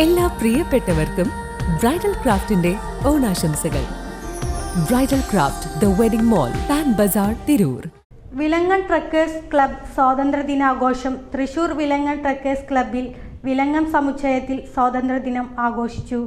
എല്ലാ പ്രിയപ്പെട്ടവർക്കും ബ്രൈഡൽ ക്രാഫ്റ്റിന്റെ ഓണാശംസകൾ. Bridal craft the wedding mall, Pan Bazar, Tirur. Vilangan trekkers club സ്വാതന്ത്ര്യദിനാഘോഷം തൃശൂർ വിലങ്ങൻ ട്രക്കേഴ്സ് ക്ലബ്ബിൽ വിലങ്ങൻ സമുച്ചയത്തിൽ സ്വാതന്ത്ര്യദിനം ആഘോഷിച്ചു.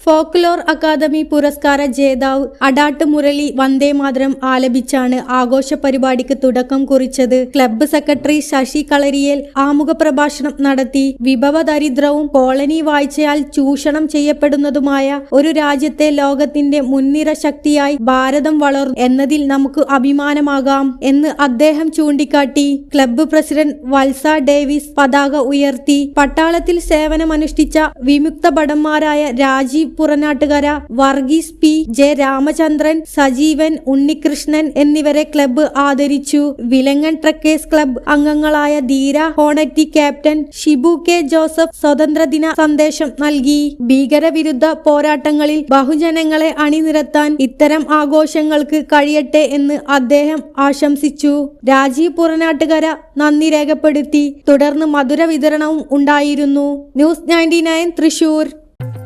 ഫോക്ലോർ അക്കാദമി പുരസ്കാര ജേതാവ് അടാട്ട് മുരളി വന്ദേമാതരം ആലപിച്ചാണ് ആഘോഷ പരിപാടിക്ക് തുടക്കം കുറിച്ചത്. ക്ലബ്ബ് സെക്രട്ടറി ശശി കളരിയേൽ ആമുഖ പ്രഭാഷണം നടത്തി. വിഭവ ദരിദ്രവും കോളനി വാഴ്ചയാൽ ചൂഷണം ചെയ്യപ്പെടുന്നതുമായ ഒരു രാജ്യത്തെ ലോകത്തിന്റെ മുൻനിര ശക്തിയായി ഭാരതം വളർന്നു എന്നതിൽ നമുക്ക് അഭിമാനമാകാം എന്ന് അദ്ദേഹം ചൂണ്ടിക്കാട്ടി. ക്ലബ്ബ് പ്രസിഡന്റ് വത്സ ഡേവിസ് പതാക ഉയർത്തി. പട്ടാളത്തിൽ സേവനമനുഷ്ഠിച്ച വിമുക്ത ഭടന്മാരായ രാജീവ് പുറനാട്ടുകര, വർഗീസ് പി, ജെ രാമചന്ദ്രൻ, സജീവൻ, ഉണ്ണികൃഷ്ണൻ എന്നിവരെ ക്ലബ്ബ് ആദരിച്ചു. വിലങ്ങൻ ട്രക്കേഴ്സ് ക്ലബ്ബ് അംഗങ്ങളായ ധീര ഹോണറ്റി ക്യാപ്റ്റൻ ഷിബു കെ ജോസഫ് സ്വാതന്ത്ര്യദിന സന്ദേശം നൽകി. ഭീകരവിരുദ്ധ പോരാട്ടങ്ങളിൽ ബഹുജനങ്ങളെ അണിനിരത്താൻ ഇത്തരം ആഘോഷങ്ങൾക്ക് കഴിയട്ടെ എന്ന് അദ്ദേഹം ആശംസിച്ചു. രാജീവ് പുറനാട്ടുകര നന്ദി രേഖപ്പെടുത്തി. തുടർന്ന് മധുര വിതരണവും ഉണ്ടായിരുന്നു. ന്യൂസ് 99 തൃശൂർ.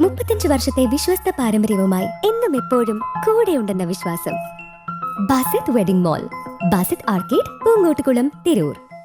35 വർഷത്തെ വിശ്വസ്ത പാരമ്പര്യവുമായി എന്നും എപ്പോഴും കൂടെയുണ്ടെന്ന വിശ്വാസം. Basith wedding mall, Basith arcade, Poongottukulam, Tirur.